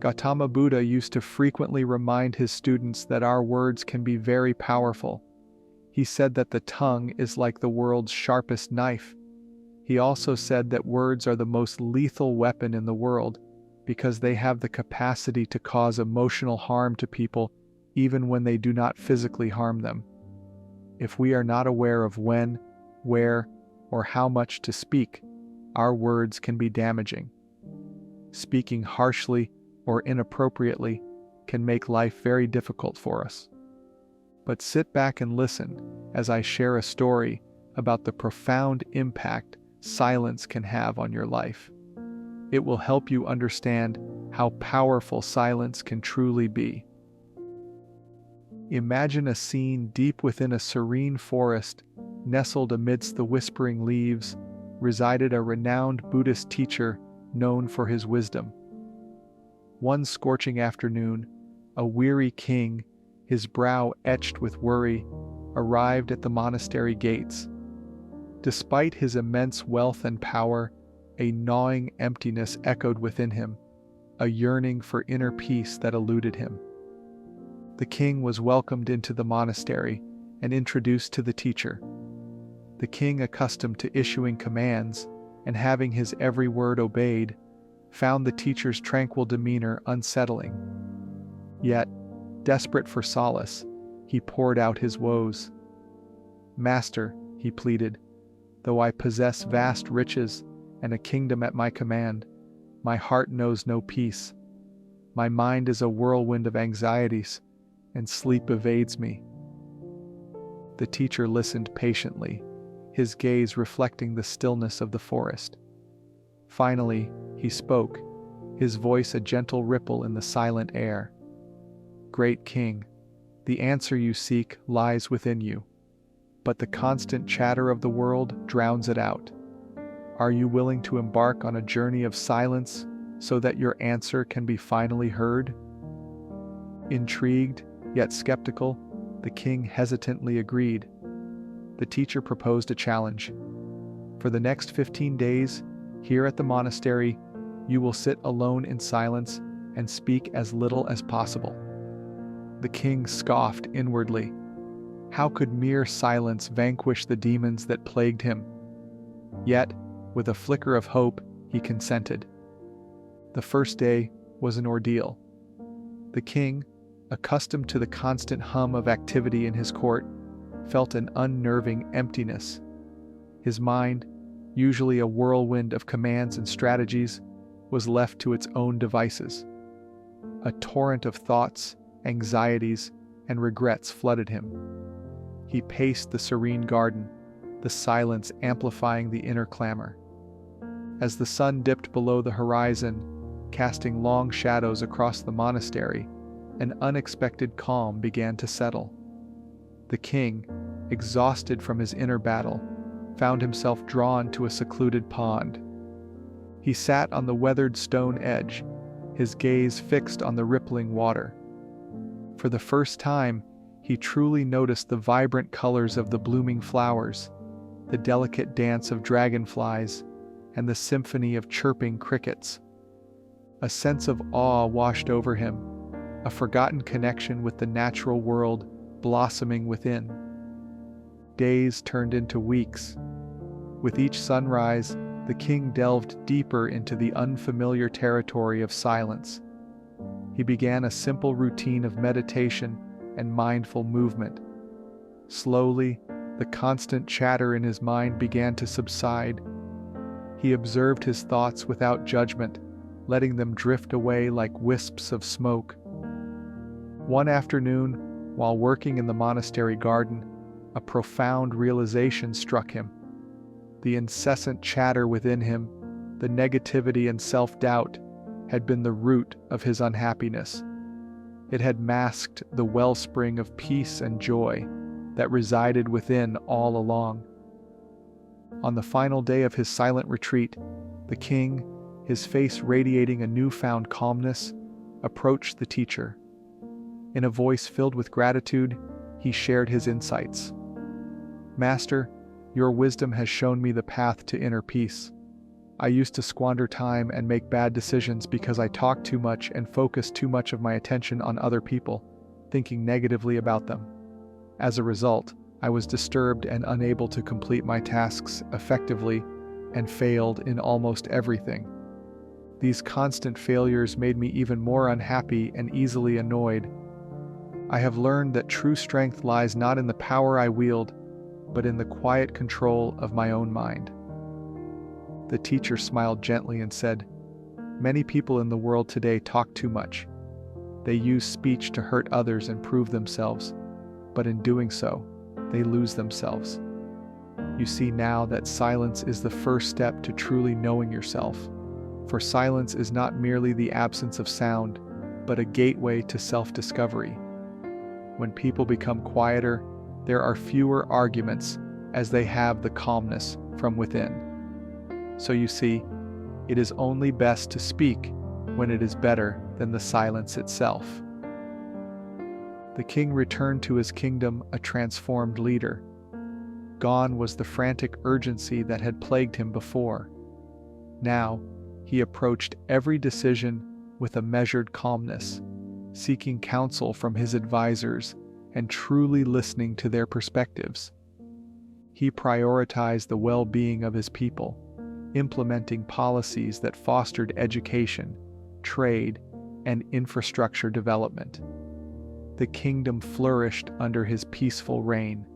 Gautama Buddha used to frequently remind his students that our words can be very powerful. He said that the tongue is like the world's sharpest knife. He also said that words are the most lethal weapon in the world because they have the capacity to cause emotional harm to people even when they do not physically harm them. If we are not aware of when, where, or how much to speak, our words can be damaging. Speaking harshly or inappropriately can make life very difficult for us. But sit back and listen as I share a story about the profound impact silence can have on your life. It will help you understand how powerful silence can truly be. Imagine a scene deep within a serene forest, nestled amidst the whispering leaves, resided a renowned Buddhist teacher known for his wisdom. One scorching afternoon, a weary king, his brow etched with worry, arrived at the monastery gates. Despite his immense wealth and power, a gnawing emptiness echoed within him, a yearning for inner peace that eluded him. The king was welcomed into the monastery and introduced to the teacher. The king, accustomed to issuing commands and having his every word obeyed, found the teacher's tranquil demeanor unsettling. Yet, desperate for solace, he poured out his woes. "Master," he pleaded, "though I possess vast riches and a kingdom at my command, my heart knows no peace. My mind is a whirlwind of anxieties, and sleep evades me." The teacher listened patiently, his gaze reflecting the stillness of the forest. Finally, he spoke, his voice a gentle ripple in the silent air. "Great king, the answer you seek lies within you, but the constant chatter of the world drowns it out. Are you willing to embark on a journey of silence so that your answer can be finally heard?" Intrigued, yet skeptical, the king hesitantly agreed. The teacher proposed a challenge. For the next 15 days, here at the monastery, you will sit alone in silence and speak as little as possible. The king scoffed inwardly. How could mere silence vanquish the demons that plagued him? Yet, with a flicker of hope, he consented. The first day was an ordeal. The king, accustomed to the constant hum of activity in his court, felt an unnerving emptiness. His mind, usually a whirlwind of commands and strategies, was left to its own devices. A torrent of thoughts, anxieties, and regrets flooded him. He paced the serene garden, the silence amplifying the inner clamor. As the sun dipped below the horizon, casting long shadows across the monastery, an unexpected calm began to settle. The king, exhausted from his inner battle, found himself drawn to a secluded pond. He sat on the weathered stone edge, his gaze fixed on the rippling water. For the first time, he truly noticed the vibrant colors of the blooming flowers, the delicate dance of dragonflies, and the symphony of chirping crickets. A sense of awe washed over him, a forgotten connection with the natural world blossoming within. Days turned into weeks. With each sunrise, the king delved deeper into the unfamiliar territory of silence. He began a simple routine of meditation and mindful movement. Slowly, the constant chatter in his mind began to subside. He observed his thoughts without judgment, letting them drift away like wisps of smoke. One afternoon, while working in the monastery garden, a profound realization struck him. The incessant chatter within him, the negativity and self-doubt, had been the root of his unhappiness. It had masked the wellspring of peace and joy that resided within all along. On the final day of his silent retreat, the king, his face radiating a newfound calmness, approached the teacher. In a voice filled with gratitude, he shared his insights. "Master, your wisdom has shown me the path to inner peace. I used to squander time and make bad decisions because I talked too much and focused too much of my attention on other people, thinking negatively about them. As a result, I was disturbed and unable to complete my tasks effectively and failed in almost everything. These constant failures made me even more unhappy and easily annoyed. I have learned that true strength lies not in the power I wield, but in the quiet control of my own mind. The teacher smiled gently and said, "Many people in the world today talk too much. They use speech to hurt others and prove themselves, but in doing so, they lose themselves. You see now that silence is the first step to truly knowing yourself, for silence is not merely the absence of sound, but a gateway to self-discovery. When people become quieter, there are fewer arguments as they have the calmness from within. So you see, it is only best to speak when it is better than the silence itself." The king returned to his kingdom a transformed leader. Gone was the frantic urgency that had plagued him before. Now, he approached every decision with a measured calmness, seeking counsel from his advisors and truly listening to their perspectives. He prioritized the well-being of his people, implementing policies that fostered education, trade, and infrastructure development. The kingdom flourished under his peaceful reign.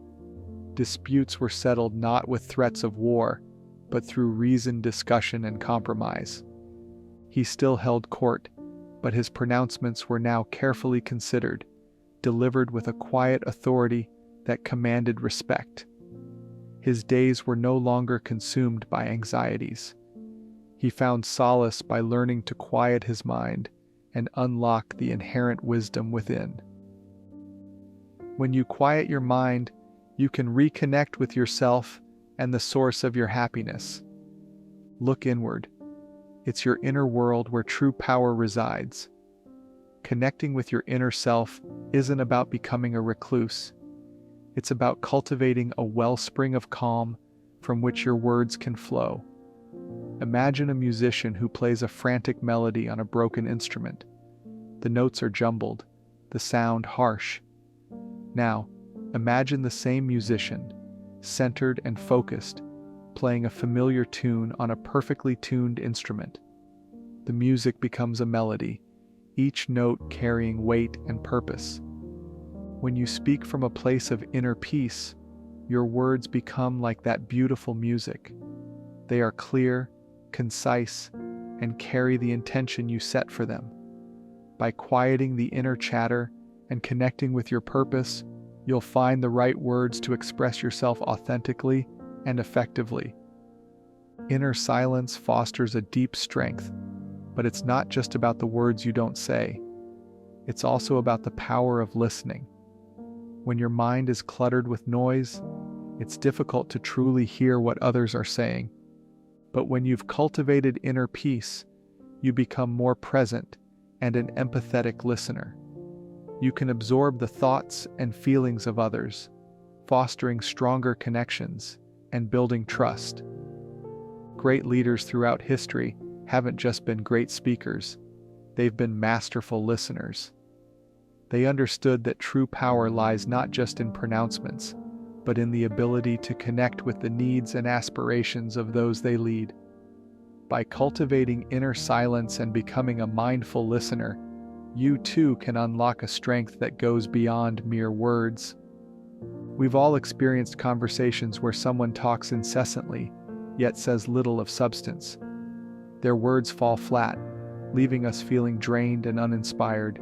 Disputes were settled not with threats of war, but through reasoned discussion and compromise. He still held court, but his pronouncements were now carefully considered, delivered with a quiet authority that commanded respect. His days were no longer consumed by anxieties. He found solace by learning to quiet his mind and unlock the inherent wisdom within. When you quiet your mind, you can reconnect with yourself and the source of your happiness. Look inward. It's your inner world where true power resides. Connecting with your inner self isn't about becoming a recluse. It's about cultivating a wellspring of calm from which your words can flow. Imagine a musician who plays a frantic melody on a broken instrument. The notes are jumbled, the sound harsh. Now, imagine the same musician, centered and focused, playing a familiar tune on a perfectly tuned instrument. The music becomes a melody, each note carrying weight and purpose. When you speak from a place of inner peace, your words become like that beautiful music. They are clear, concise, and carry the intention you set for them. By quieting the inner chatter and connecting with your purpose, you'll find the right words to express yourself authentically and effectively. Inner silence fosters a deep strength, but it's not just about the words you don't say. It's also about the power of listening. When your mind is cluttered with noise, it's difficult to truly hear what others are saying. But when you've cultivated inner peace, you become more present and an empathetic listener. You can absorb the thoughts and feelings of others, fostering stronger connections and building trust. Great leaders throughout history haven't just been great speakers, they've been masterful listeners. They understood that true power lies not just in pronouncements, but in the ability to connect with the needs and aspirations of those they lead. By cultivating inner silence and becoming a mindful listener, you too can unlock a strength that goes beyond mere words. We've all experienced conversations where someone talks incessantly, yet says little of substance. Their words fall flat, leaving us feeling drained and uninspired.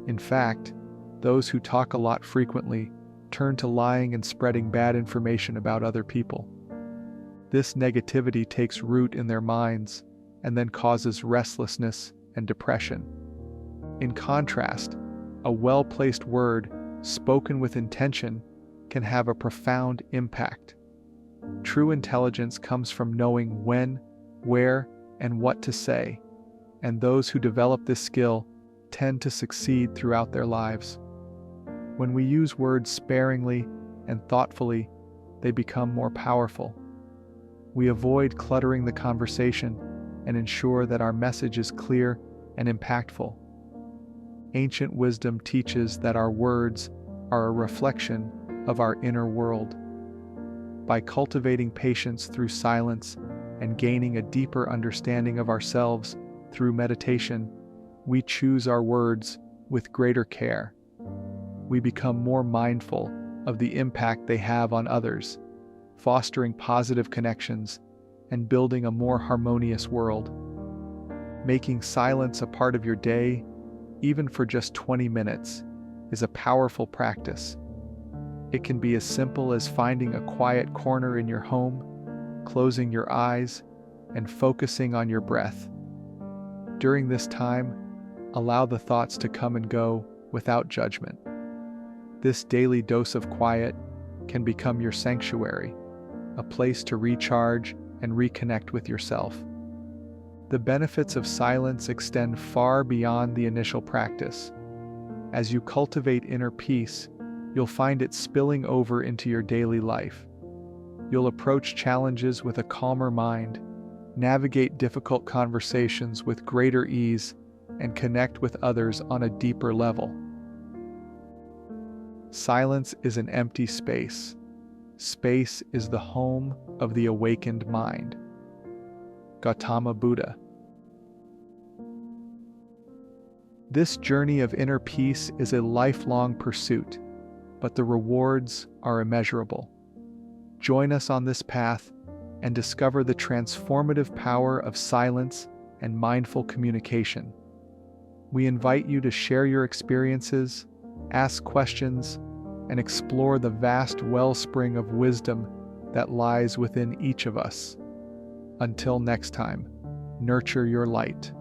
In fact, those who talk a lot frequently turn to lying and spreading bad information about other people. This negativity takes root in their minds and then causes restlessness and depression. In contrast, a well-placed word, spoken with intention, can have a profound impact. True intelligence comes from knowing when, where, and what to say, and those who develop this skill tend to succeed throughout their lives. When we use words sparingly and thoughtfully, they become more powerful. We avoid cluttering the conversation and ensure that our message is clear and impactful. Ancient wisdom teaches that our words are a reflection of our inner world. By cultivating patience through silence and gaining a deeper understanding of ourselves through meditation, we choose our words with greater care. We become more mindful of the impact they have on others, fostering positive connections and building a more harmonious world. Making silence a part of your day, even for just 20 minutes, is a powerful practice. It can be as simple as finding a quiet corner in your home, closing your eyes, and focusing on your breath. During this time, allow the thoughts to come and go without judgment. This daily dose of quiet can become your sanctuary, a place to recharge and reconnect with yourself. The benefits of silence extend far beyond the initial practice. As you cultivate inner peace, you'll find it spilling over into your daily life. You'll approach challenges with a calmer mind, navigate difficult conversations with greater ease, and connect with others on a deeper level. Silence is an empty space. Space is the home of the awakened mind. Gautama Buddha. This journey of inner peace is a lifelong pursuit, but the rewards are immeasurable. Join us on this path and discover the transformative power of silence and mindful communication. We invite you to share your experiences, ask questions, and explore the vast wellspring of wisdom that lies within each of us. Until next time, nurture your light.